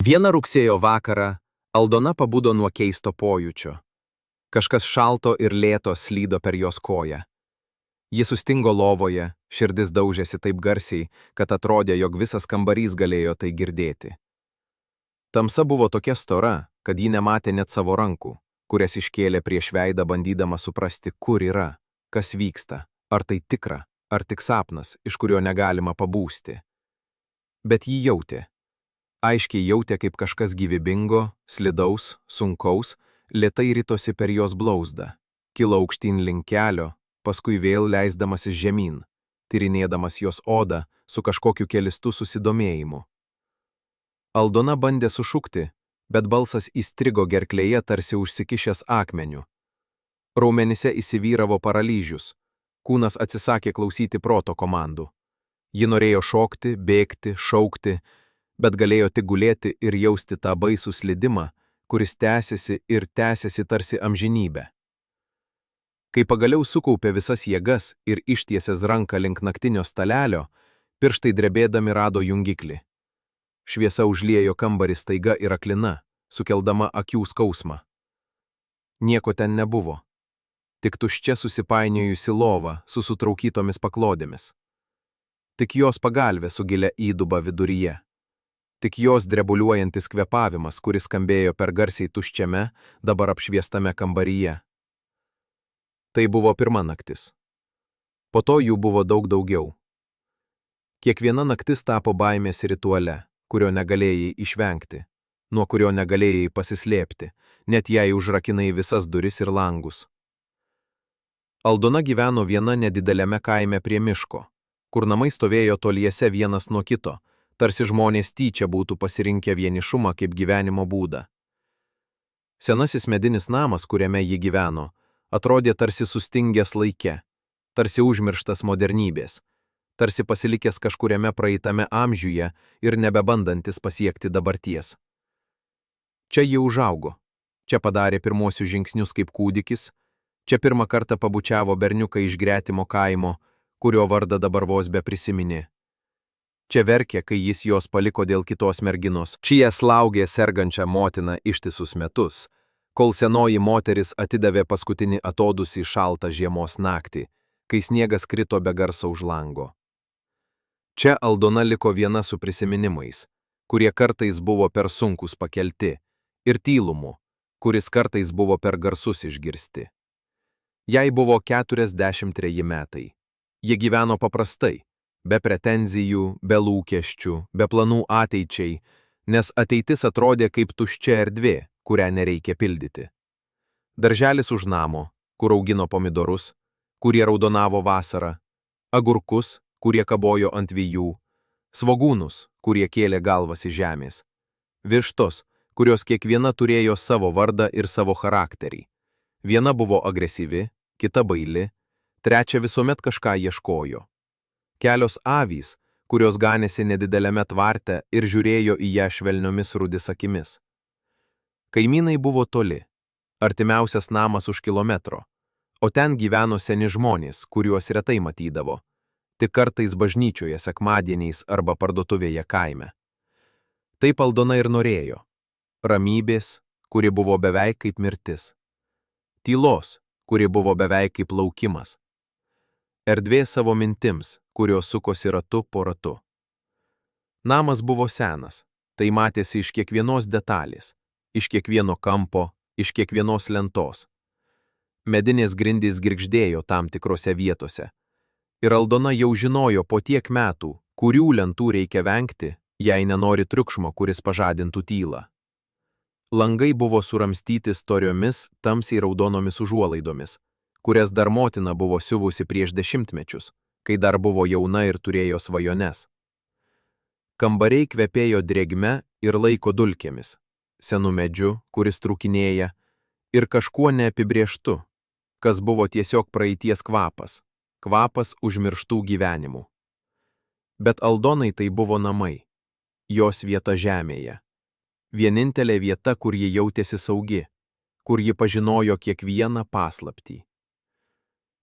Vieną rugsėjo vakarą Aldona pabudo nuo keisto pojūčio. Kažkas šalto ir lėto slydo per jos koją. Ji sustingo lovoje, širdis daužėsi taip garsiai, kad atrodė, jog visas kambarys galėjo tai girdėti. Tamsa buvo tokia stora, kad ji nematė net savo rankų, kurias iškėlė prieš veidą bandydama suprasti, kur yra, kas vyksta, ar tai tikra, ar tik sapnas, iš kurio negalima pabūsti. Bet ji jautė. Aiškiai jautė, kaip kažkas gyvybingo, slidaus, sunkaus, lėtai ritosi per jos blauzdą, kilo aukštyn link kelio, paskui vėl leisdamasis žemyn, tyrinėdamas jos odą su kažkokiu kelistu susidomėjimu. Aldona bandė sušukti, bet balsas įstrigo gerklėje tarsi užsikišęs akmeniu. Raumenyse įsivyravo paralyžius, kūnas atsisakė klausyti proto komandų. Ji norėjo šokti, bėgti, šaukti, bet galėjo tik gulėti ir jausti tą baisų slidimą, kuris tęsiasi ir tęsiasi tarsi amžinybę. Kai pagaliau sukaupė visas jėgas ir ištiesęs ranką link naktinio stalelio, pirštai drebėdami rado jungiklį. Šviesa užliejo kambarį staiga ir aklina, sukeldama akių skausmą. Nieko ten nebuvo. Tik tuščia susipainiojusi lova su sutraukytomis paklodėmis. Tik jos pagalvė su gilia įduba viduryje. Tik jos drebuliuojantis kvepavimas, kuris skambėjo per garsiai tuščiame, dabar apšviestame kambaryje. Tai buvo pirma naktis. Po to jų buvo daug daugiau. Kiekviena naktis tapo baimės rituale, kurio negalėjai išvengti, nuo kurio negalėjai pasislėpti, net jei užrakinai visas duris ir langus. Aldona gyveno viena nedideliame kaime prie miško, kur namai stovėjo toliese vienas nuo kito, tarsi žmonės tyčia būtų pasirinkę vienišumą kaip gyvenimo būdą. Senasis medinis namas, kuriame ji gyveno, atrodė tarsi sustingęs laike, tarsi užmirštas modernybės, tarsi pasilikęs kažkuriame praeitame amžiuje ir nebebandantis pasiekti dabarties. Čia ji užaugo, čia padarė pirmosius žingsnius kaip kūdikis, čia pirmą kartą pabučiavo berniuką iš gretimo kaimo, kurio vardą dabar vos be prisiminė. Čia verkė, kai jis jos paliko dėl kitos merginos. Čia jie slaugė sergančią motiną ištisus metus, kol senoji moteris atidavė paskutinį atodūsį šaltą žiemos naktį, kai sniegas krito be garso už lango. Čia Aldona liko viena su prisiminimais, kurie kartais buvo per sunkus pakelti, ir tylumu, kuris kartais buvo per garsus išgirsti. Jai buvo 43 metai. Ji gyveno paprastai, be pretenzijų, be lūkesčių, be planų ateičiai, nes ateitis atrodė kaip tuščia erdvė, kurią nereikia pildyti. Darželis už namo, kur augino pomidorus, kurie raudonavo vasarą, agurkus, kurie kabojo ant vijų, svogūnus, kurie kėlė galvas iš žemės, vištos, kurios kiekviena turėjo savo vardą ir savo charakterį. Viena buvo agresyvi, kita baili, trečia visuomet kažką ieškojo. Kelios avys, kurios ganėsi nedideliame tvarte ir žiūrėjo į ją švelniomis rudis akimis. Kaimynai buvo toli, artimiausias namas už kilometro, o ten gyveno seni žmonės, kuriuos retai matydavo, tik kartais bažnyčioje sekmadieniais arba parduotuvėje kaime. Taip Aldona ir norėjo. Ramybės, kuri buvo beveik kaip mirtis. Tylos, kuri buvo beveik kaip laukimas. Erdvė savo mintims, kurios sukosi ratu po ratu. Namas buvo senas, tai matėsi iš kiekvienos detalės, iš kiekvieno kampo, iš kiekvienos lentos. Medinės grindys girgždėjo tam tikrose vietose. Ir Aldona jau žinojo po tiek metų, kurių lentų reikia vengti, jei nenori triukšmo, kuris pažadintų tylą. Langai buvo suramstyti storiomis, tamsiai raudonomis užuolaidomis, kurias dar motina buvo siuvusi prieš 10 mečius, kai dar buvo jauna ir turėjo svajones. Kambariai kvepėjo drėgme ir laiko dulkėmis, senu medžiu, kuris trūkinėja, ir kažkuo neapibrėžtu, kas buvo tiesiog praeities kvapas, kvapas užmirštų gyvenimų. Bet Aldonai tai buvo namai, jos vieta žemėje. Vienintelė vieta, kur ji jautėsi saugi, kur ji pažinojo kiekvieną paslaptį.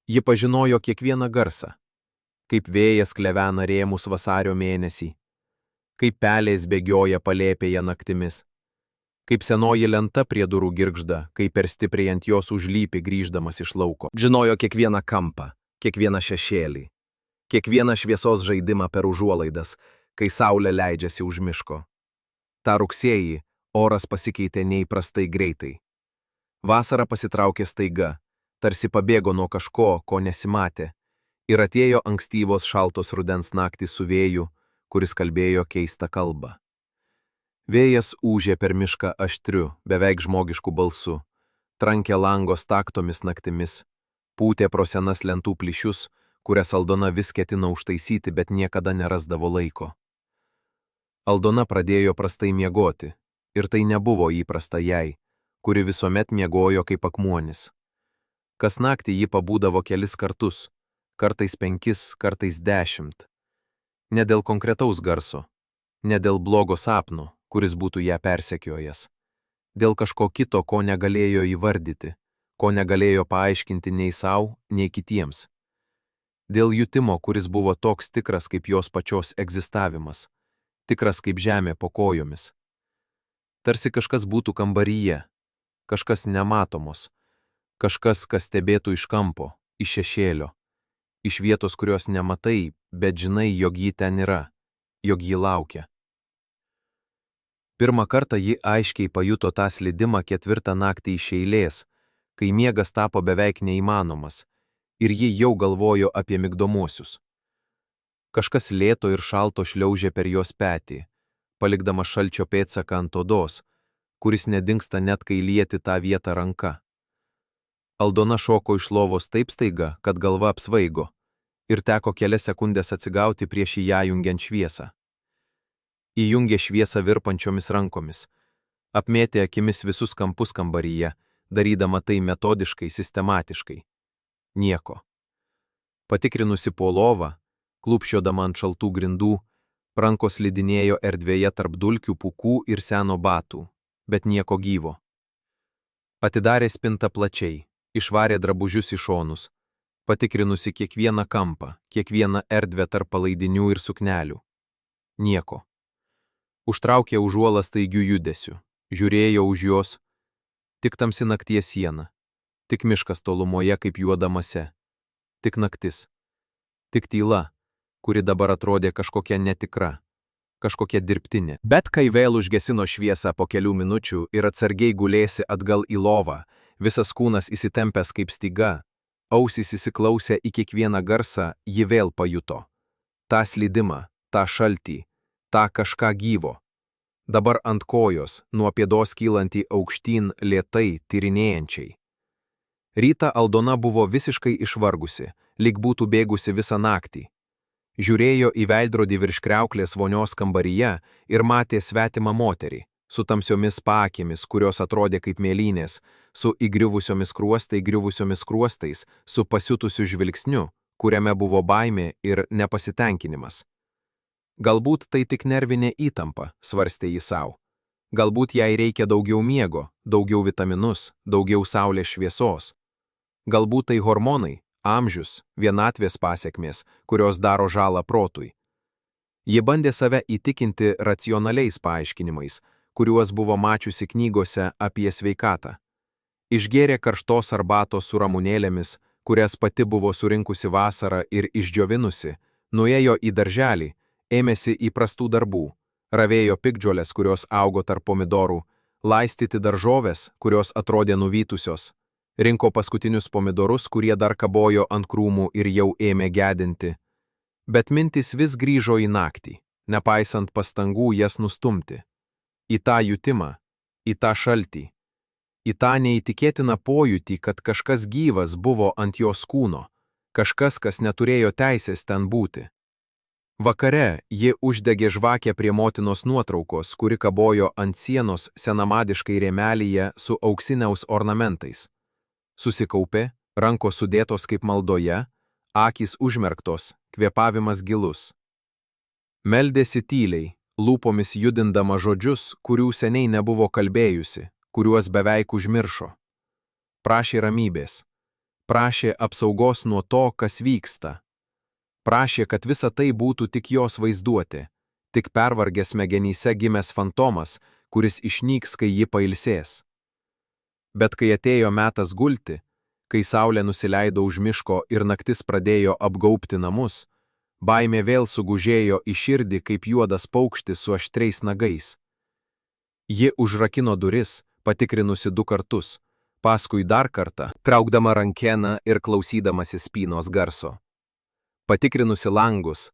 Ji pažinojo kiekvieną garsą, kaip vėjas klevena rėmus vasario mėnesį, kaip pelės bėgioja palėpėje naktimis, kaip senoji lenta prie durų girgžda, kai per stipriai ant jos užlypi grįždamas iš lauko. Žinojo kiekvieną kampą, kiekvieną šešėlį, kiekvieną šviesos žaidimą per užuolaidas, kai saulė leidžiasi už miško. Ta rugsėjį oras pasikeitė neįprastai greitai. Vasara pasitraukė staiga, tarsi pabėgo nuo kažko, ko nesimatė, ir atėjo ankstyvos šaltos rudens naktys su vėju, kuris kalbėjo keistą kalbą. Vėjas ūžė per mišką aštriu, beveik žmogišku balsu, trankė lango staktomis naktimis, pūtė pro senas lentų plyšius, kurias Aldona vis ketino užtaisyti, bet niekada nerasdavo laiko. Aldona pradėjo prastai miegoti, ir tai nebuvo įprasta jai, kuri visuomet miegojo kaip akmuonis. Kas naktį ji pabūdavo kelis kartus, kartais 5, kartais 10. Ne dėl konkretaus garso, ne dėl blogo sapno, kuris būtų ją persekiojęs. Dėl kažko kito, ko negalėjo įvardyti, ko negalėjo paaiškinti nei sau, nei kitiems. Dėl jutimo, kuris buvo toks tikras kaip jos pačios egzistavimas, tikras kaip žemė po kojomis. Tarsi kažkas būtų kambaryje, kažkas nematomos, kažkas, kas stebėtų iš kampo, iš šešėlio, iš vietos, kurios nematai, bet žinai, jog ji ten yra, jog ji laukia. Pirmą kartą ji aiškiai pajuto tą slydimą 4 naktį iš eilės, kai miegas tapo beveik neįmanomas, ir ji jau galvojo apie migdomuosius. Kažkas lėto ir šalto šliaužė per jos petį, palikdama šalčio pėdsaką ant odos, kuris nedingsta net kai lieti tą vietą ranka. Aldona šoko iš lovos taip staiga, kad galva apsvaigo, ir teko kelias sekundės atsigauti prieš į ją jungiant šviesą. Įjungė šviesą virpančiomis rankomis, apmėtė akimis visus kampus kambaryje, darydama tai metodiškai, sistematiškai. Nieko. Patikrinusi po lovą, klūpsčiodama ant šaltų grindų, rankos slidinėjo erdvėje tarp dulkių, pūkų ir seno batų, bet nieko gyvo. Atidarė spintą plačiai, išvarė drabužius į šonus, patikrinusi kiekvieną kampą, kiekvieną erdvę tarp palaidinių ir suknelių. Nieko. Užtraukė užuolą staigių judesių, žiūrėjo už jos, tik tamsi nakties siena, tik miškas tolumoje kaip juoda mase, tik naktis, tik tyla, kuri dabar atrodė kažkokia netikra, kažkokia dirbtinė. Bet kai vėl užgesino šviesą po kelių minučių ir atsargiai gulėsi atgal į lovą, visas kūnas įsitempęs kaip styga, ausys įsiklausė į kiekvieną garsą, ji vėl pajuto. tą slydimą, tą šaltį, tą kažką gyvo. Dabar ant kojos, nuo pėdos kylantį aukštyn lėtai, tyrinėjančiai. Rytą Aldona buvo visiškai išvargusi, lyg būtų bėgusi visą naktį. Žiūrėjo į veidrodį virš kriauklės vonios kambaryje ir matė svetimą moterį, su tamsiomis paakėmis, kurios atrodė kaip mėlynės, su įgriuvusiomis skruostais, su pasiutusiu žvilgsniu, kuriame buvo baimė ir nepasitenkinimas. Galbūt tai tik nervinė įtampa, svarstė jį sau. Galbūt jai reikia daugiau miego, daugiau vitaminus, daugiau saulės šviesos. Galbūt tai hormonai, amžius, vienatvės pasekmės, kurios daro žalą protui. Ji bandė save įtikinti racionaliais paaiškinimais, kuriuos buvo mačiusi knygose apie sveikatą. Išgėrė karštos arbatos su ramunėlėmis, kurias pati buvo surinkusi vasarą ir išdžiovinusi, nuėjo į darželį, ėmėsi įprastų darbų, ravėjo piktžoles, kurios augo tarp pomidorų, laistyti daržoves, kurios atrodė nuvytusios, rinko paskutinius pomidorus, kurie dar kabojo ant krūmų ir jau ėmė gedinti. Bet mintis vis grįžo į naktį, nepaisant pastangų jas nustumti. Į tą jutimą, į tą šaltį, į tą neįtikėtiną pojūtį, kad kažkas gyvas buvo ant jos kūno, kažkas, kas neturėjo teisės ten būti. Vakare ji uždegė žvakę prie motinos nuotraukos, kuri kabojo ant sienos senamadiškai rėmelyje su auksiniaus ornamentais. Susikaupė, rankos sudėtos kaip maldoje, akys užmerktos, kvėpavimas gilus. Meldėsi tyliai, lūpomis judindama žodžius, kurių seniai nebuvo kalbėjusi, kuriuos beveik užmiršo. Prašė ramybės, prašė apsaugos nuo to, kas vyksta. Prašė, kad visa tai būtų tik jos vaizduotė, tik pervargęs smegenyse gimęs fantomas, kuris išnyks, kai ji pailsės. Bet kai atėjo metas gulti, kai saulė nusileido už miško ir naktis pradėjo apgaubti namus, baimė vėl sugužėjo į širdį kaip juodas paukštis su aštriais nagais. Ji užrakino duris, patikrinusi 2 kartus, paskui dar kartą, traukdama rankeną ir klausydamasi spynos garso. Patikrinusi langus,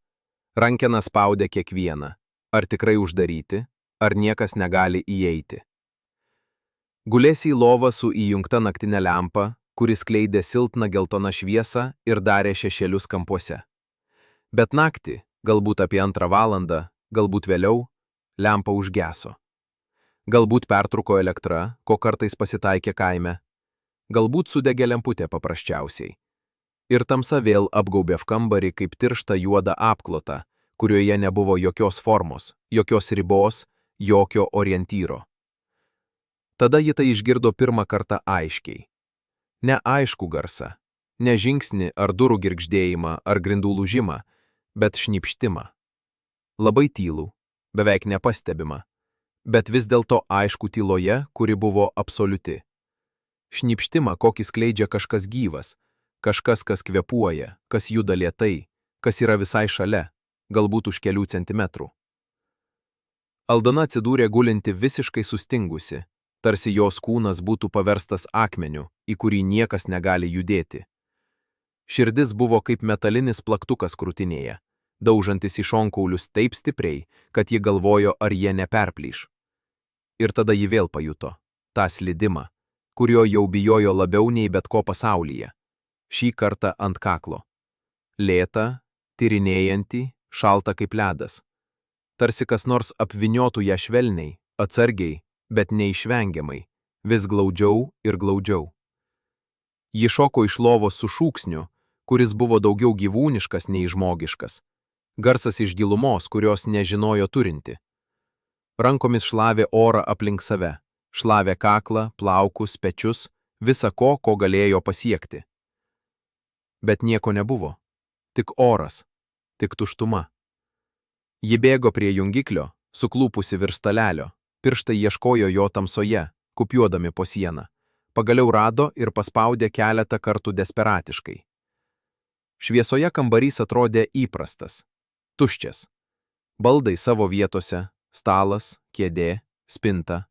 rankena spaudė kiekvieną, ar tikrai uždaryti, ar niekas negali įeiti. Gulėsi į lovą su įjungta naktinė lempa, kuris skleidė silpną geltoną šviesą ir darė šešėlius kampuose. Bet naktį, galbūt apie 2 valandą, galbūt vėliau, lempa užgeso. Galbūt pertruko elektra, ko kartais pasitaikė kaime. Galbūt sudegė lemputė paprasčiausiai. Ir tamsa vėl apgaubė kambarį kaip tiršta juoda apklota, kurioje nebuvo jokios formos, jokios ribos, jokio orientyro. Tada ji tai išgirdo pirmą kartą aiškiai. Ne aišku garsą, ne žingsnį ar durų girgždėjimą ar grindų lūžimą, bet šnipštimą. Labai tylų, beveik nepastebimą, bet vis dėlto aišku tyloje, kuri buvo absoliuti. Šnipštimą, kokį skleidžia kažkas gyvas, kažkas, kas kvėpuoja, kas juda lėtai, kas yra visai šalia, galbūt už kelių centimetrų. Aldona atsidūrė gulinti visiškai sustingusi, tarsi jos kūnas būtų paverstas akmeniu, į kurį niekas negali judėti. Širdis buvo kaip metalinis plaktukas krūtinėje, daužantis į šonkaulius taip stipriai, kad ji galvojo, ar jie neperplyš. Ir tada ji vėl pajuto tą slydimą, kurio jau bijojo labiau nei bet ko pasaulyje. Šį kartą ant kaklo. Lėta, tyrinėjantį, šalta kaip ledas. Tarsi kas nors apviniotų ją švelniai, atsargiai, bet neišvengiamai, vis glaudžiau ir glaudžiau. Ji šoko iš lovos su šūksniu, kuris buvo daugiau gyvūniškas nei žmogiškas. Garsas iš gilumos, kurios nežinojo turinti. Rankomis šlavė orą aplink save, šlavė kaklą, plaukus, pečius, visa ko galėjo pasiekti. Bet nieko nebuvo, tik oras, tik tuštuma. Ji bėgo prie jungiklio, suklūpusi virš stalelio, pirštai ieškojo jo tamsoje, kupiuodami po sieną. Pagaliau rado ir paspaudė keletą kartų desperatiškai. Šviesoje kambarys atrodė įprastas, tuščias. Baldai savo vietose, stalas, kėdė, spinta,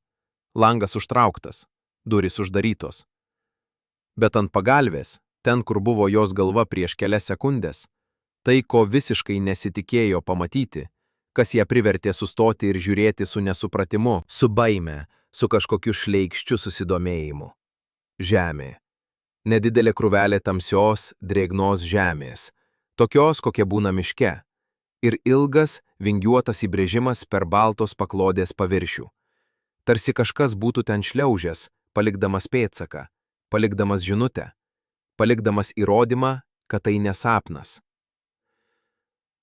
langas užtrauktas, durys uždarytos. Bet ant pagalvės, ten, kur buvo jos galva prieš kelias sekundės, tai, ko visiškai nesitikėjo pamatyti, kas ją privertė sustoti ir žiūrėti su nesupratimu, su baime, su kažkokiu šleikščiu susidomėjimu. Žemė. Nedidelė krūvelė tamsios, drėgnos žemės, tokios, kokia būna miške, ir ilgas, vingiuotas įbrėžimas per baltos paklodės paviršių. Tarsi kažkas būtų ten šliaužęs, palikdamas pėdsaką, palikdamas žinutę, palikdamas įrodymą, kad tai nesapnas.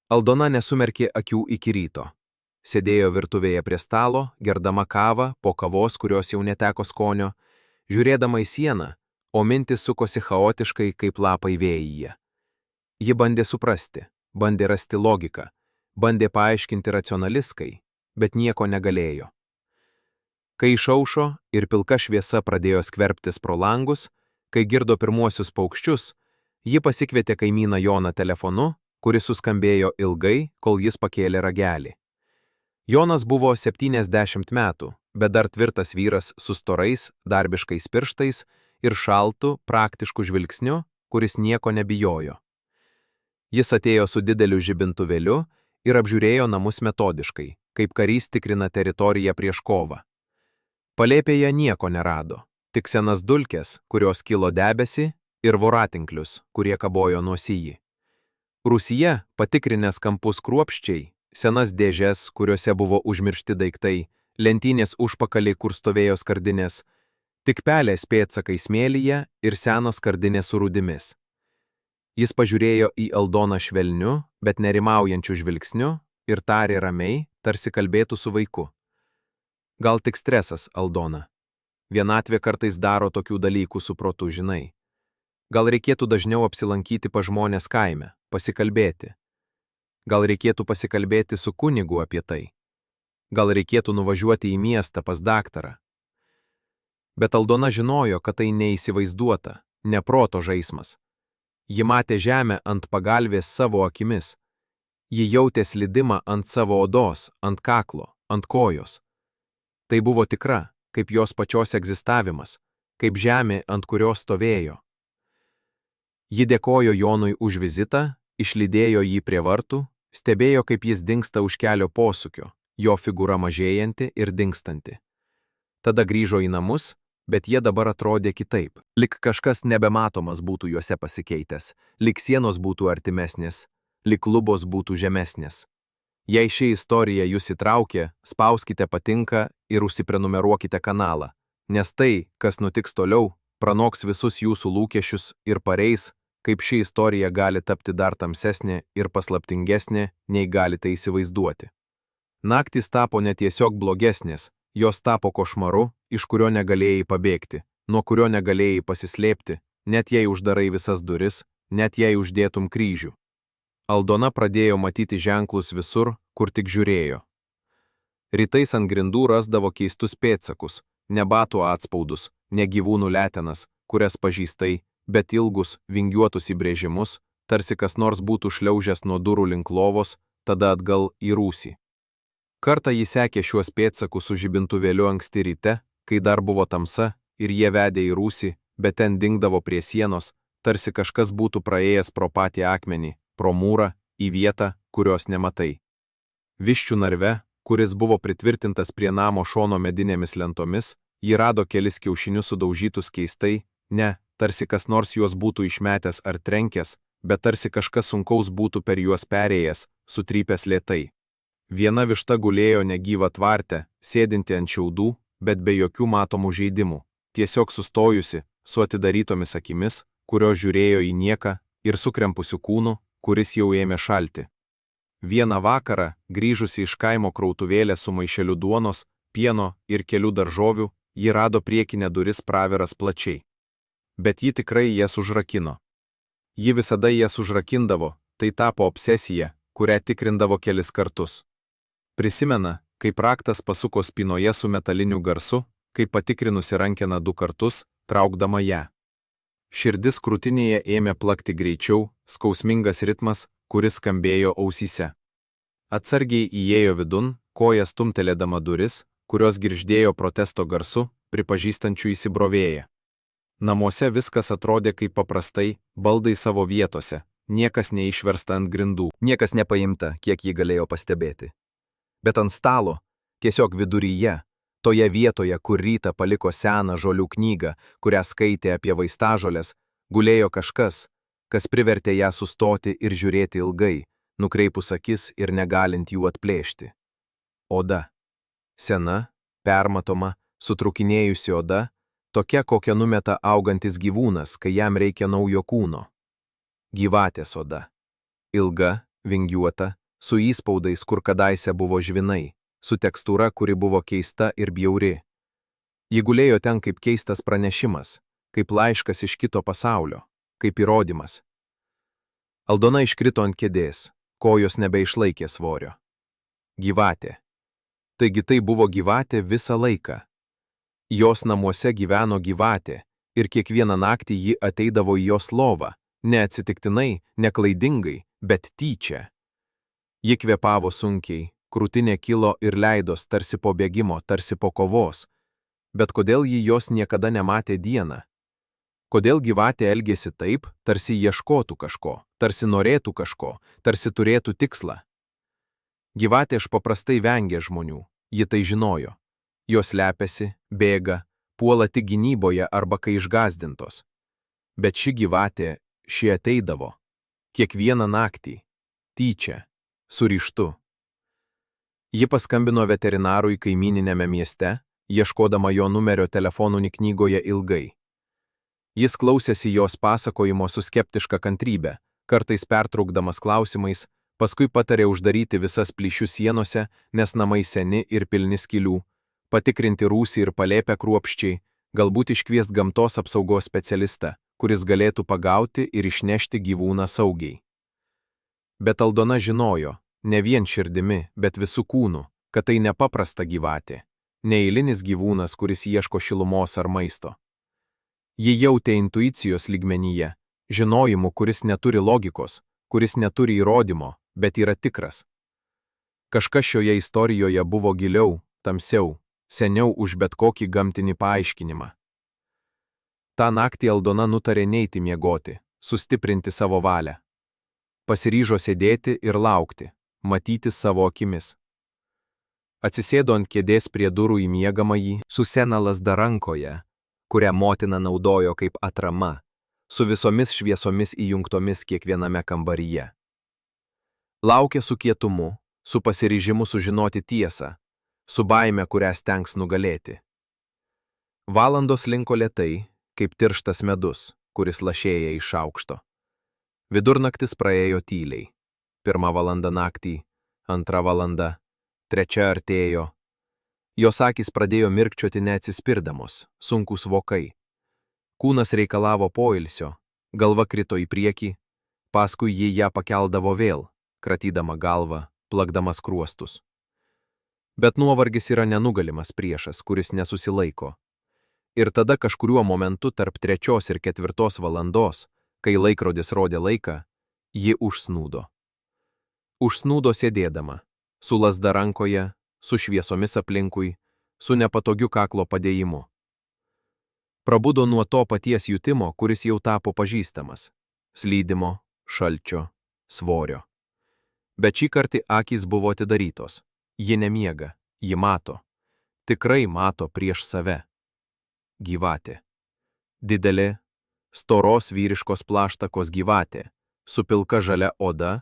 Aldona nesumerkė akių iki ryto. Sėdėjo virtuvėje prie stalo, gerdama kavą po kavos, kurios jau neteko skonio, žiūrėdama į sieną, o mintis sukosi chaotiškai kaip lapai vėjyje. Ji bandė suprasti, bandė rasti logiką, bandė paaiškinti racionaliskai, bet nieko negalėjo. Kai išaušo ir pilka šviesa pradėjo skverbtis pro langus, kai girdo pirmuosius paukščius, ji pasikvietė kaimyną Joną telefonu, kuris suskambėjo ilgai, kol jis pakėlė ragelį. Jonas buvo 70 metų, bet dar tvirtas vyras su storais, darbiškais pirštais ir šaltu, praktišku žvilgsniu, kuris nieko nebijojo. Jis atėjo su dideliu žibintuvėliu ir apžiūrėjo namus metodiškai, kaip karys tikrina teritoriją prieš kovą. Palėpėje nieko nerado, tik senas dulkes, kurios kilo debesį, ir voratinklius, kurie kabojo nosijį. Rūsyje, patikrinęs kampus kruopščiai, senas dėžes, kuriuose buvo užmiršti daiktai, lentynės užpakaliai, kur stovėjo skardinės, tik pelės pėdsakai smėlyje ir senos skardinės su rūdimis. Jis pažiūrėjo į Aldoną švelniu, bet nerimaujančiu žvilgsniu ir tarė ramiai, tarsi kalbėtų su vaiku. Gal tik stresas, Aldona. Vienatvė kartais daro tokių dalykų su protu, žinai. Gal reikėtų dažniau apsilankyti pas žmonės kaime, pasikalbėti. Gal reikėtų pasikalbėti su kunigu apie tai. Gal reikėtų nuvažiuoti į miestą pas daktarą. Bet Aldona žinojo, kad tai neįsivaizduota, ne proto žaismas. Ji matė žemę ant pagalvės savo akimis. Ji jautė slidimą ant savo odos, ant kaklo, ant kojos. Tai buvo tikra, kaip jos pačios egzistavimas, kaip žemė, ant kurios stovėjo. Ji dėkojo Jonui už vizitą, išlydėjo jį prie vartų, stebėjo, kaip jis dingsta už kelio posūkio, jo figūra mažėjanti ir dingstanti. Tada grįžo į namus, bet jie dabar atrodė kitaip. Lik kažkas nebematomas būtų juose pasikeitęs, lik sienos būtų artimesnės, lik lubos būtų žemesnės. Jei ši istorija jūs įtraukė, spauskite patinka ir užsiprenumeruokite kanalą, nes tai, kas nutiks toliau, pranoks visus jūsų lūkesčius ir pareis, kaip ši istorija gali tapti dar tamsesnė ir paslaptingesnė, nei galite įsivaizduoti. Naktys tapo ne tiesiog blogesnės, jos tapo košmaru, iš kurio negalėjai pabėgti, nuo kurio negalėjai pasislėpti, net jei uždarai visas duris, net jei uždėtum kryžių. Aldona pradėjo matyti ženklus visur, kur tik žiūrėjo. Rytais ant grindų rasdavo keistus pėdsakus, ne batų atspaudus, ne gyvūnų letenas, kurias pažįstai, bet ilgus, vingiuotus įbrėžimus, tarsi kas nors būtų šliaužęs nuo durų link lovos, tada atgal į rūsį. Kartą jis sekė šiuos pėdsakus su žibintuvėliu anksti ryte, kai dar buvo tamsa, ir jie vedė į rūsį, bet ten dingdavo prie sienos, tarsi kažkas būtų praėjęs pro patį akmenį, pro mūrą, į vietą, kurios nematai. Viščių narve, kuris buvo pritvirtintas prie namo šono medinėmis lentomis, ji rado kelis kiaušinius sudaužytus keistai, ne, tarsi kas nors juos būtų išmetęs ar trenkęs, bet tarsi kažkas sunkaus būtų per juos perėjęs, sutrypęs lėtai. Viena višta gulėjo negyva tvarte, sėdinti ant šiaudų, bet be jokių matomų žaidimų, tiesiog sustojusi, su atidarytomis akimis, kurios žiūrėjo į nieką, ir sukrempusiu kūnu, kuris jau ėmė šalti. Vieną vakarą, grįžusi iš kaimo krautuvėlę su maišeliu duonos, pieno ir kelių daržovių, ji rado priekinę duris praviras plačiai. Bet ji tikrai jas užrakino. Ji visada jas užrakindavo, tai tapo obsesija, kurią tikrindavo kelis kartus. Prisimena, kaip raktas pasuko spynoje su metaliniu garsu, kaip patikrinusi rankeną 2 kartus, traukdama ją. Širdis krūtinėje ėmė plakti greičiau, skausmingas ritmas, kuris skambėjo ausyse. Atsargiai įėjo vidun, koja stumtelėdama duris, kurios girgždėjo protesto garsu, pripažįstančių įsibrovėję. Namuose viskas atrodė kaip paprastai, baldai savo vietose, niekas neišversta ant grindų. Niekas nepaimta, kiek jį galėjo pastebėti. Bet ant stalo, tiesiog viduryje, toje vietoje, kur rytą paliko seną žolių knygą, kurią skaitė apie vaistažolės, gulėjo kažkas, kas privertė ją sustoti ir žiūrėti ilgai, nukreipus akis ir negalint jų atplėšti. Oda. Sena, permatoma, sutrukinėjusi oda, tokia, kokią numeta augantis gyvūnas, kai jam reikia naujo kūno. Gyvatės oda. Ilga, vingiuota, su įspaudais, kur kadaise buvo žvinai, su tekstūra, kuri buvo keista ir bjauri. Ji gulėjo ten kaip keistas pranešimas, kaip laiškas iš kito pasaulio, kaip įrodymas. Aldona iškrito ant kėdės, kojos nebeišlaikė svorio. Gyvatė. Taigi tai buvo gyvatė visą laiką. Jos namuose gyveno gyvatė, ir kiekvieną naktį ji ateidavo į jos lovą, neatsitiktinai, neklaidingai, bet tyčia. Ji kvėpavo sunkiai, krūtinė kilo ir leidos tarsi po bėgimo, tarsi po kovos. Bet kodėl ji jos niekada nematė dieną? Kodėl gyvatė elgėsi taip, tarsi ieškotų kažko, tarsi norėtų kažko, tarsi turėtų tikslą? Gyvatė paprastai vengė žmonių, ji tai žinojo. Jos lepiasi, bėga, puola tik gynyboje arba kai išgąsdintos. Bet ši gyvatė, ši ateidavo. Kiekvieną naktį. Tyčia. Surištu. Ji paskambino veterinarui kaimyniniame mieste, ieškodama jo numerio telefonų knygoje ilgai. Jis klausėsi jos pasakojimo su skeptiška kantrybe, kartais pertraukdamas klausimais, paskui patarė uždaryti visas plyšius sienose, nes namai seni ir pilni skylių, patikrinti rūsį ir palėpę kruopščiai, galbūt iškviest gamtos apsaugos specialistą, kuris galėtų pagauti ir išnešti gyvūną saugiai. Bet Aldona žinojo, ne vien širdimi, bet visų kūnų, kad tai nepaprasta gyvatė, neeilinis gyvūnas, kuris ieško šilumos ar maisto. Ji jautė intuicijos lygmenyje, žinojimu, kuris neturi logikos, kuris neturi įrodymo, bet yra tikras. Kažkas šioje istorijoje buvo giliau, tamsiau, seniau už bet kokį gamtinį paaiškinimą. Ta naktį Aldona nutarė neiti miegoti, sustiprinti savo valią. Pasiryžo sėdėti ir laukti, matyti savo akimis. Atsisėdo ant kėdės prie durų į miegamąjį, su sena lazda rankoje, kurią motina naudojo kaip atrama, su visomis šviesomis įjungtomis kiekviename kambaryje. Laukė su kietumu, su pasiryžimu sužinoti tiesą, su baime, kurią stengs nugalėti. Valandos linko lėtai, kaip tirštas medus, kuris lašėja iš aukšto. Vidurnaktis praėjo tyliai. 1 valanda naktį, 2 valanda, 3 artėjo. Jos akys pradėjo mirkčioti neatsispirdamos, sunkūs vokai. Kūnas reikalavo poilsio, galva krito į priekį, paskui ji ją pakeldavo vėl, kratydama galvą, plakdama skruostus. Bet nuovargis yra nenugalimas priešas, kuris nesusilaiko. Ir tada kažkuriuo momentu tarp 3 ir 4 valandos, kai laikrodis rodė laiką, ji užsnūdo. Užsnūdo sėdėdama, su lazda rankoje, su šviesomis aplinkui, su nepatogiu kaklo padėjimu. Prabudo nuo to paties jutimo, kuris jau tapo pažįstamas – slydimo, šalčio, svorio. Bet šį kartą akys buvo atidarytos. Ji nemiega, ji mato. Tikrai mato prieš save. Gyvatė. Didelė, storos vyriškos plaštakos gyvatė, su pilka žalia oda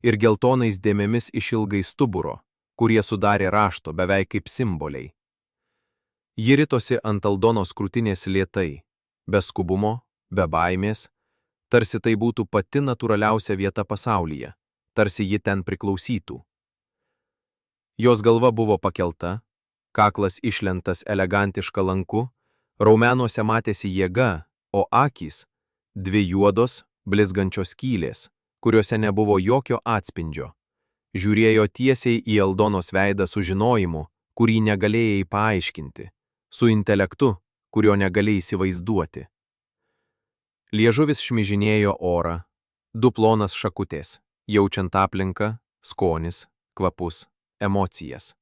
ir geltonais dėmėmis išilgai stuburo, kurie sudarė rašto beveik kaip simboliai. Ji ritosi ant Aldonos krūtinės lėtai, be skubumo, be baimės, tarsi tai būtų pati natūraliausia vieta pasaulyje, tarsi ji ten priklausytų. Jos galva buvo pakelta, kaklas išlentas elegantiška lanku, raumenuose matėsi jėga, o akys – 2 juodos, blizgančios skylės, kuriuose nebuvo jokio atspindžio. Žiūrėjo tiesiai į Aldonos veidą su žinojimu, kurį negalėjai paaiškinti, su intelektu, kurio negalėjai įsivaizduoti. Liežuvis šmižinėjo orą, 2 plonas šakutės, jaučiant aplinką, skonis, kvapus, emocijas.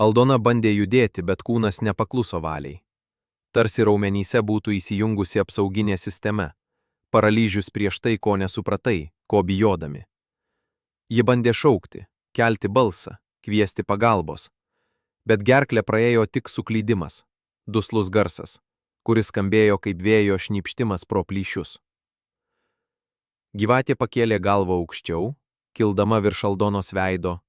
Aldona bandė judėti, bet kūnas nepakluso valiai. Tarsi raumenyse būtų įsijungusi apsauginė sistema, paralyžius prieš tai, ko nesupratai, ko bijodami. Ji bandė šaukti, kelti balsą, kviesti pagalbos, bet gerklę praėjo tik suklydimas, duslus garsas, kuris skambėjo kaip vėjo šnypštimas pro plyšius. Gyvatė pakėlė galvą aukščiau, kildama virš Aldonos veido,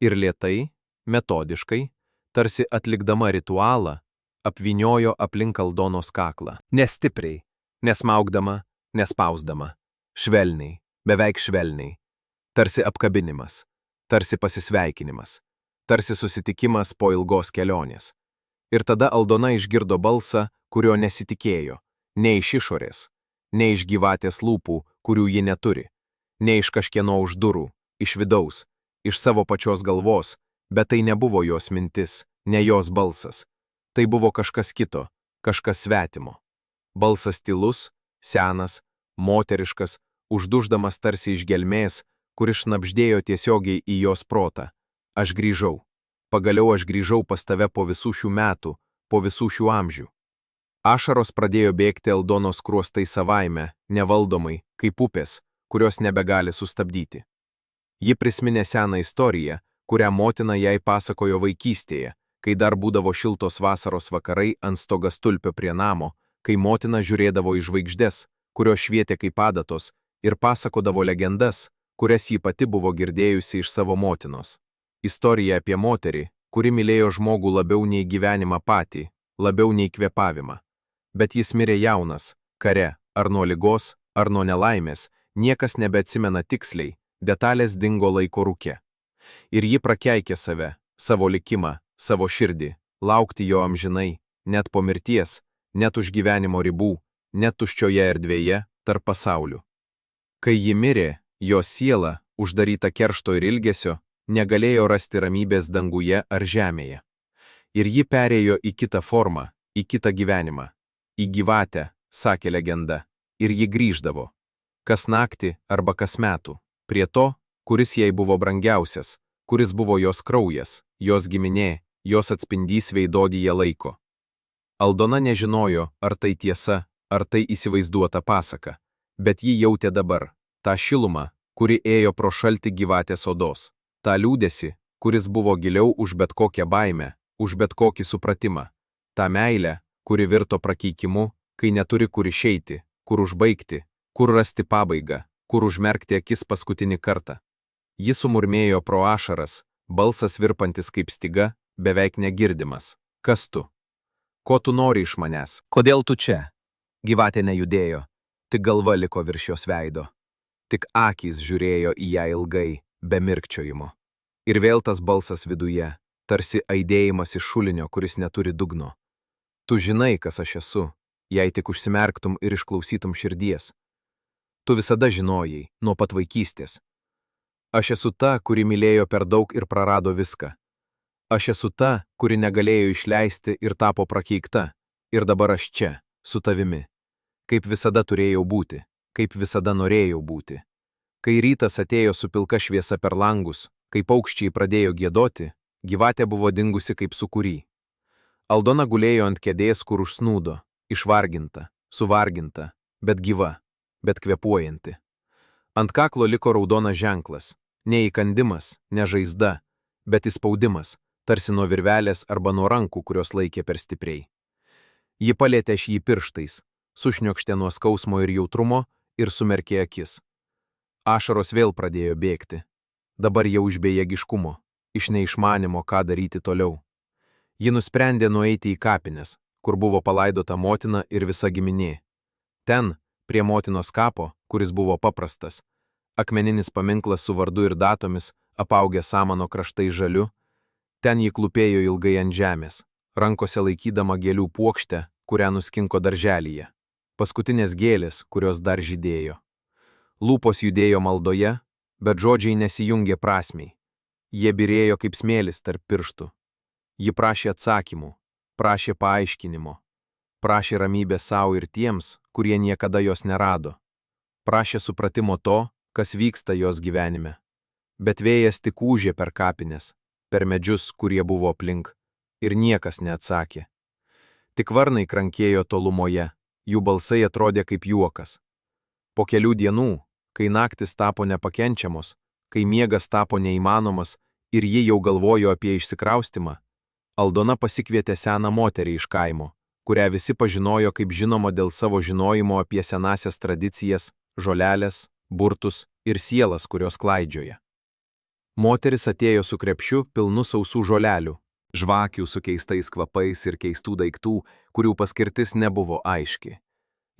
ir lėtai, metodiškai, tarsi atlikdama ritualą, apvyniojo aplink Aldonos kaklą. Nestipriai, nesmaugdama, nespausdama, švelniai, beveik švelniai, tarsi apkabinimas, tarsi pasisveikinimas, tarsi susitikimas po ilgos kelionės. Ir tada Aldona išgirdo balsą, kurio nesitikėjo, ne iš išorės, ne iš gyvatės lūpų, kurių ji neturi, ne iš kažkieno už durų, iš vidaus, iš savo pačios galvos, bet tai nebuvo jos mintis, ne jos balsas. Tai buvo kažkas kito, kažkas svetimo. Balsas tylus, senas, moteriškas, užduždamas tarsi iš gelmės, kuris šnabždėjo tiesiogiai į jos protą. Aš grįžau. Pagaliau aš grįžau pas tave po visų šių metų, po visų šių amžių. Ašaros pradėjo bėgti Aldonos skruostai savaime, nevaldomai, kaip upės, kurios nebegali sustabdyti. Ji prisiminė seną istoriją, kurią motina jai pasakojo vaikystėje, kai dar būdavo šiltos vasaros vakarai ant stogastulpio prie namo, kai motina žiūrėdavo į žvaigždes, kurios švietė kaip adatos, ir pasakodavo legendas, kurias ji pati buvo girdėjusi iš savo motinos. Istorija apie moterį, kuri mylėjo žmogų labiau nei gyvenimą patį, labiau nei kvėpavimą. Bet jis mirė jaunas, kare, ar nuo ligos, ar nuo nelaimės, niekas nebeatsimena tiksliai, detalės dingo laiko rūke. Ir ji prakeikė save, savo likimą, savo širdį, laukti jo amžinai, net po mirties, net už gyvenimo ribų, net tuščioje erdvėje, tarp pasaulių. Kai ji mirė, Jo siela, uždaryta keršto ir ilgesio, negalėjo rasti ramybės danguje ar žemėje. Ir ji perėjo į kitą formą, į kitą gyvenimą. Į gyvatę, sakė legenda, ir ji grįždavo. Kas naktį arba kas metų, prie to, kuris jai buvo brangiausias, kuris buvo jos kraujas, jos giminė, jos atspindys veidodyje laiko. Aldona nežinojo, ar tai tiesa, ar tai įsivaizduota pasaka, bet ji jautė dabar tą šilumą, kuri ėjo pro šaltį gyvatės odos, tą liūdesį, kuris buvo giliau už bet kokią baimę, už bet kokį supratimą, tą meilę, kuri virto prakeikimu, kai neturi kur išeiti, kur užbaigti, kur rasti pabaigą, kur užmerkti akis paskutinį kartą. Ji sumurmėjo pro ašaras, balsas virpantis kaip styga, beveik negirdimas. Kas tu? Ko tu nori iš manęs? Kodėl tu čia? Gyvatė nejudėjo, tik galva liko virš jos veido. Tik akys žiūrėjo į ją ilgai, be mirkčiojimo. Ir vėl tas balsas viduje, tarsi aidėjimas iš šulinio, kuris neturi dugno. Tu žinai, kas aš esu, jei tik užsimerktum ir išklausytum širdies. Tu visada žinojai, nuo pat vaikystės. Aš esu ta, kuri mylėjo per daug ir prarado viską. Aš esu ta, kuri negalėjo išleisti ir tapo prakeikta. Ir dabar aš čia, su tavimi. Kaip visada turėjau būti, kaip visada norėjau būti. Kai rytas atėjo su pilka šviesa per langus, kai paukščiai pradėjo giedoti, gyvatė buvo dingusi kaip sukūry. Aldona gulėjo ant kėdės, kur užsnūdo, išvarginta, suvarginta, bet gyva, bet kvėpuojanti. Ant kaklo liko raudonas ženklas, ne įkandimas, ne žaizda, bet įspaudimas, tarsi nuo virvelės arba nuo rankų, kurios laikė per stipriai. Ji palėtė šį pirštais, sušniokštė nuo skausmo ir jautrumo ir sumerkė akis. Ašaros vėl pradėjo bėgti. Dabar jau iš bejėgiškumo, iš neišmanimo, ką daryti toliau. Ji nusprendė nueiti į kapines, kur buvo palaidota motina ir visa giminė. Ten, prie motinos kapo, kuris buvo paprastas, akmeninis paminklas su vardu ir datomis, apaugę samano kraštai žaliu, ten ji klūpėjo ilgai ant žemės, rankose laikydama gėlių puokštę, kurią nuskinko darželyje. Paskutinės gėlės, kurios dar žydėjo. Lūpos judėjo maldoje, bet žodžiai nesijungė prasmiai. Jie byrėjo kaip smėlis tarp pirštų. Ji prašė atsakymų, prašė paaiškinimo, prašė ramybės savo ir tiems, kurie niekada jos nerado. Prašė supratimo to, kas vyksta jos gyvenime. Bet vėjas tik ūžė per kapines, per medžius, kurie buvo aplink, ir niekas neatsakė. Tik varnai krankėjo tolumoje, jų balsai atrodė kaip juokas. Po kelių dienų, kai naktis tapo nepakenčiamos, kai miegas tapo neįmanomas ir ji jau galvojo apie išsikraustimą, Aldona pasikvietė seną moterį iš kaimo, kurią visi pažinojo kaip žinoma dėl savo žinojimo apie senasias tradicijas, žolelės, burtus ir sielas, kurios klaidžioja. Moteris atėjo su krepšiu pilnu sausų žolelių, žvakių su keistais kvapais ir keistų daiktų, kurių paskirtis nebuvo aiški.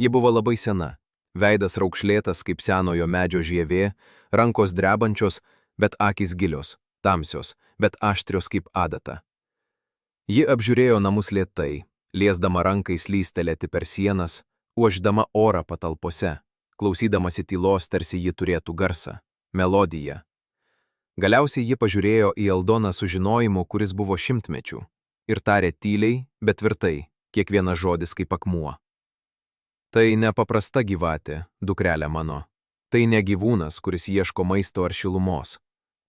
Ji buvo labai sena, veidas raukšlėtas kaip senojo medžio žievė, rankos drebančios, bet akys gilios, tamsios, bet aštrios kaip adata. Ji apžiūrėjo namus lėtai, liesdama rankai slystelėti per sienas, uošdama orą patalpose, klausydamasi tylos, tarsi ji turėtų garsą, melodiją. Galiausiai ji pažiūrėjo į Aldoną su žinojimu, kuris buvo šimtmečių, ir tarė tyliai, bet tvirtai, kiekvienas žodis kaip akmuo. Tai nepaprasta gyvatė, dukrelė mano. Tai ne gyvūnas, kuris ieško maisto ar šilumos.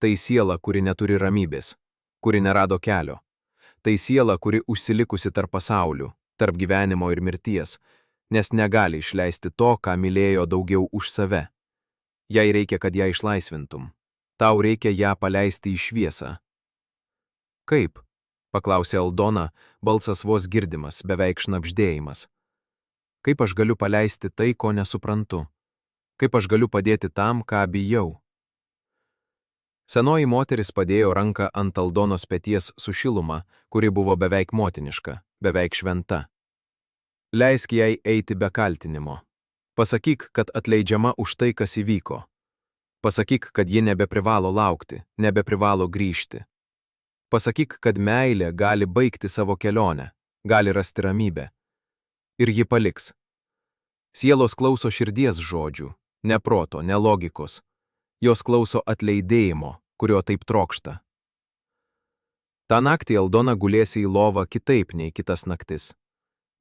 Tai siela, kuri neturi ramybės, kuri nerado kelio. Tai siela, kuri užsilikusi tarp pasaulių, tarp gyvenimo ir mirties, nes negali išleisti to, ką mylėjo daugiau už save. Jai reikia, kad ją išlaisvintum. Tau reikia ją paleisti į šviesą. Kaip? Paklausė Aldona, balsas vos girdimas, beveik šnabždėjimas. Kaip aš galiu paleisti tai, ko nesuprantu? Kaip aš galiu padėti tam, ką bijau? Senoji moteris padėjo ranką ant Aldonos peties su šiluma, kuri buvo beveik motiniška, beveik šventa. Leisk jai eiti be kaltinimo. Pasakyk, kad atleidžiama už tai, kas įvyko. Pasakyk, kad ji nebeprivalo laukti, nebeprivalo grįžti. Pasakyk, kad meilė gali baigti savo kelionę, gali rasti ramybę. Ir ji paliks. Sielos klauso širdies žodžių, ne proto, ne logikos. Jos klauso atleidėjimo, kurio taip trokšta. Ta naktį Aldona gulėsi į lovą kitaip nei kitas naktis.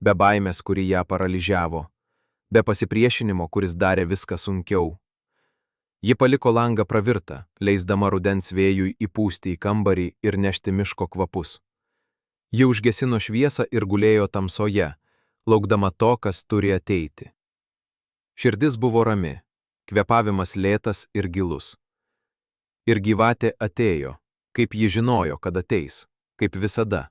Be baimės, kuri ją paralyžiavo, be pasipriešinimo, kuris darė viską sunkiau. Ji paliko langą pravirtą, leisdama rudens vėjui įpūsti į kambarį ir nešti miško kvapus. Ji užgesino šviesą ir gulėjo tamsoje, laukdama to, kas turi ateiti. Širdis buvo rami, kvėpavimas lėtas ir gilus. Ir gyvatė atėjo, kaip ji žinojo, kad ateis, kaip visada.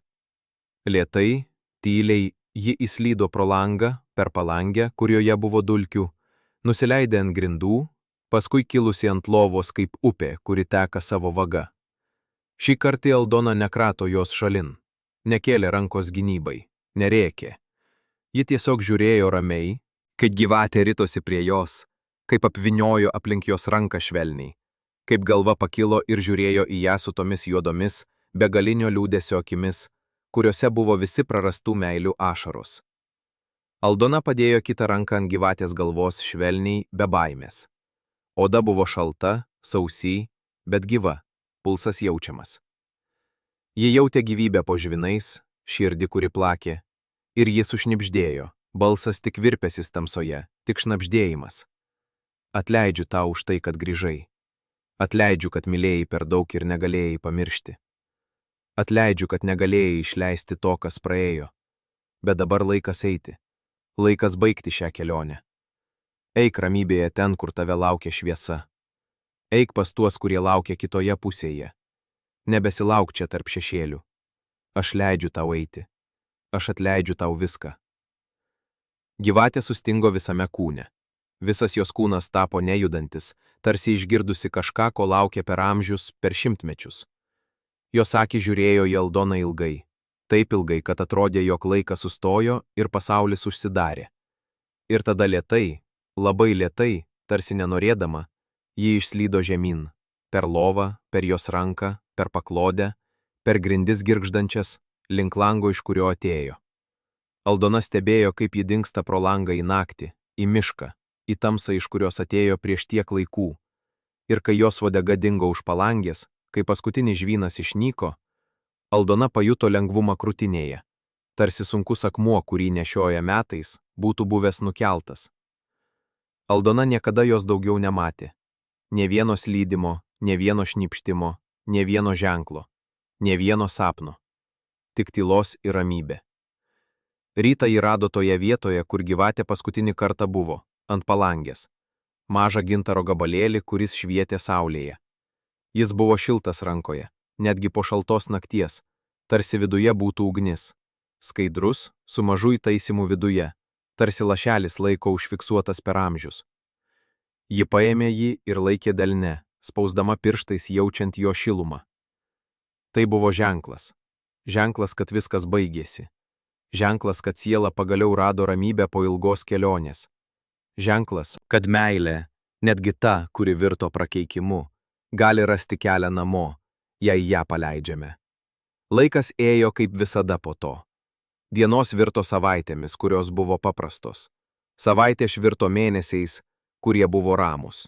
Lėtai, tyliai, ji įslydo pro langą, per palangę, kurioje buvo dulkių, nusileidė ant grindų, paskui kilusi ant lovos kaip upė, kuri teka savo vaga. Šį kartą Aldona nekrato jos šalin, nekėlė rankos gynybai, nerėkė. Ji tiesiog žiūrėjo ramiai, kaip gyvatė ritosi prie jos, kaip apviniojo aplink jos ranką švelniai, kaip galva pakilo ir žiūrėjo į ją su tomis juodomis, begalinio liūdesio akimis, kuriuose buvo visi prarastų meilių ašaros. Aldona padėjo kitą ranką ant gyvatės galvos švelniai, be baimės. Oda buvo šalta, sausi, bet gyva, pulsas jaučiamas. Ji jautė gyvybę po žvinais, širdį, kuri plakė, ir ji sušnibždėjo, balsas tik virpėsis tamsoje, tik šnabždėjimas. Atleidžiu tau už tai, kad grįžai. Atleidžiu, kad mylėjai per daug ir negalėjai pamiršti. Atleidžiu, kad negalėjai išleisti to, kas praėjo. Bet dabar laikas eiti. Laikas baigti šią kelionę. Eik ramybėje ten, kur tave laukia šviesa. Eik pas tuos, kurie laukia kitoje pusėje. Nebesilauk čia tarp šešėlių. Aš leidžiu tau eiti. Aš atleidžiu tau viską. Gyvatė sustingo visame kūne. Visas jos kūnas tapo nejudantis, tarsi išgirdusi kažką, ko laukė per amžius, per šimtmečius. Jos akys žiūrėjo į Aldoną ilgai. Taip ilgai, kad atrodė, jog laikas sustojo ir pasaulis užsidarė. Ir tada lėtai, labai lėtai, tarsi nenorėdama, ji išslydo žemyn, per lovą, per jos ranką, per paklodę, per grindis girgždančias, link lango, iš kurio atėjo. Aldona stebėjo, kaip ji dingsta pro langą į naktį, į mišką, į tamsą, iš kurios atėjo prieš tiek laikų. Ir kai jos uodega dingo už palangės, kai paskutinis žvynas išnyko, Aldona pajuto lengvumą krūtinėje, tarsi sunkus akmuo, kurį nešioja metais, būtų buvęs nukeltas. Aldona niekada jos daugiau nematė. Nė vieno slydimo, nė vieno šnipštimo, nė vieno ženklo, nė vieno sapno. Tik tylos ir ramybė. Rytą ji rado toje vietoje, kur gyvatė paskutinį kartą buvo, ant palangės. Mažą gintaro gabalėlį, kuris švietė saulėje. Jis buvo šiltas rankoje, netgi po šaltos nakties, tarsi viduje būtų ugnis. Skaidrus, su mažu įtaisymu viduje, tarsi lašelis laiko užfiksuotas per amžius. Ji paėmė jį ir laikė delne, spausdama pirštais jaučiant jo šilumą. Tai buvo ženklas. Ženklas, kad viskas baigėsi. Ženklas, kad siela pagaliau rado ramybę po ilgos kelionės. Ženklas, kad meilė, netgi ta, kuri virto prakeikimu, gali rasti kelią namo, jei ją paleidžiame. Laikas ėjo kaip visada po to. Dienos virto savaitėmis, kurios buvo paprastos. Savaitė švirto mėnesiais, kurie buvo ramūs.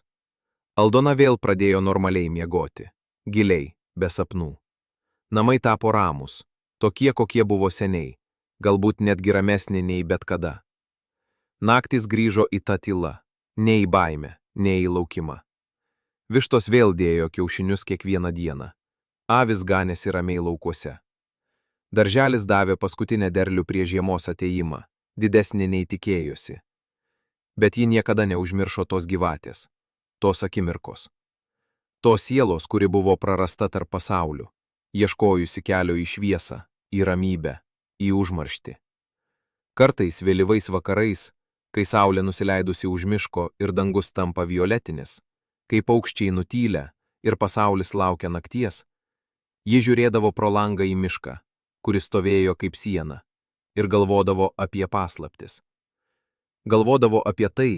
Aldona vėl pradėjo normaliai miegoti, giliai, be sapnų. Namai tapo ramūs, tokie, kokie buvo seniai, galbūt netgi ramesni nei bet kada. Naktis grįžo į tą tylą, ne į baimę, ne į laukimą. Vištos vėl dėjo kiaušinius kiekvieną dieną. Avis ganėsi ramiai laukuose. Darželis davė paskutinę derlių prie žiemos ateimą, didesnį nei tikėjosi. Bet ji niekada neužmiršo tos gyvatės, tos akimirkos. Tos sielos, kuri buvo prarasta tarp pasaulių, ieškojusi kelio į šviesą, į ramybę, į užmarštį. Kartais vėlyvais vakarais, kai saulė nusileidusi už miško ir dangus tampa violetinis, kai paukščiai nutylia ir pasaulis laukia nakties, ji žiūrėdavo pro langą į mišką, kuris stovėjo kaip siena, ir galvodavo apie paslaptis. Galvodavo apie tai,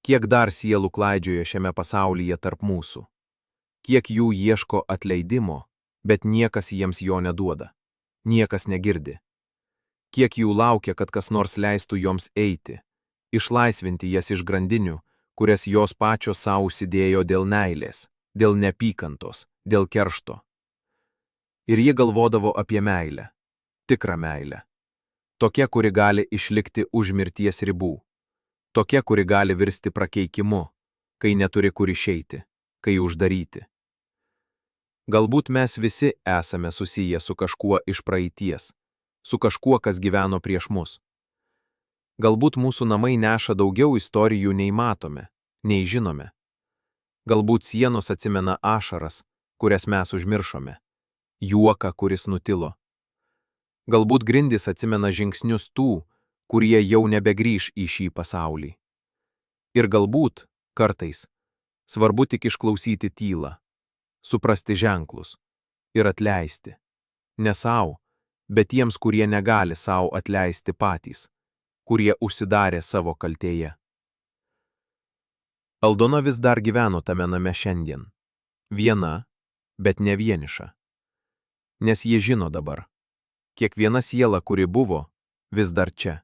kiek dar sielų klaidžioja šiame pasaulyje tarp mūsų. Kiek jų ieško atleidimo, bet niekas jiems jo neduoda. Niekas negirdi. Kiek jų laukia, kad kas nors leistų joms eiti, išlaisvinti jas iš grandinių, kurias jos pačios savo užsidėjo dėl meilės, dėl neapykantos, dėl keršto. Ir ji galvodavo apie meilę, tikrą meilę. Tokia, kuri gali išlikti už mirties ribų. Tokia, kuri gali virsti prakeikimu, kai neturi kur išeiti, kai uždaryti. Galbūt mes visi esame susiję su kažkuo iš praeities, su kažkuo, kas gyveno prieš mus. Galbūt mūsų namai neša daugiau istorijų nei matome, nei žinome. Galbūt sienos atsimena ašaras, kurias mes užmiršome, juoką, kuris nutilo. Galbūt grindys atsimena žingsnius tų, kurie jau nebegrįš į šį pasaulį. Ir galbūt, kartais, svarbu tik išklausyti tylą, suprasti ženklus ir atleisti. Ne sau, bet tiems, kurie negali sau atleisti patys, kurie užsidarė savo kaltėje. Aldona vis dar gyveno tame name šiandien. Viena, bet ne vieniša. Nes ji žino dabar. Kiekviena siela, kuri buvo, vis dar čia.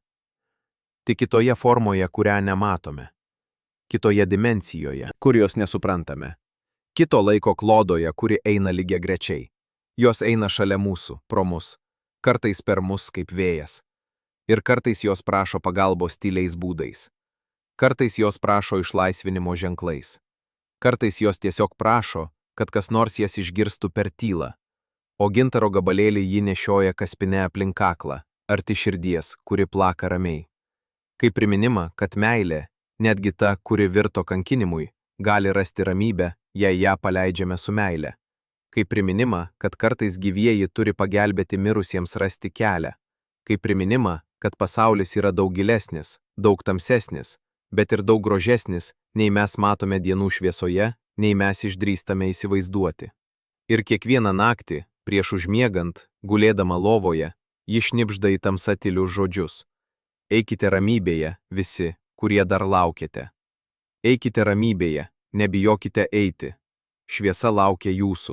Tik kitoje formoje, kurią nematome. Kitoje dimensijoje, kur jos nesuprantame. Kito laiko klodoje, kuri eina lygiagrečiai. Jos eina šalia mūsų, pro mus, kartais per mus kaip vėjas. Ir kartais jos prašo pagalbos tyliais būdais. Kartais jos prašo išlaisvinimo ženklais. Kartais jos tiesiog prašo, kad kas nors jas išgirstų per tylą. O gintaro gabalėlį ji nešioja kaspine aplink kaklą, arti širdies, kuri plaka ramiai. Kaip priminimą, kad meilė, netgi ta, kuri virto kankinimui, gali rasti ramybę, jei ją paleidžiame su meile. Kaip priminimą, kad kartais gyvieji turi pagelbėti mirusiems rasti kelią. Kaip priminimą, kad pasaulis yra daug gilesnis, daug tamsesnis, bet ir daug grožesnis, nei mes matome dienų šviesoje, nei mes išdrįstame įsivaizduoti. Ir kiekvieną naktį, prieš užmiegant, gulėdama lovoje, ji šnibžda į tamsą tylius žodžius. Eikite ramybėje, visi, kurie dar laukiate. Eikite ramybėje, nebijokite eiti. Šviesa laukia jūsų.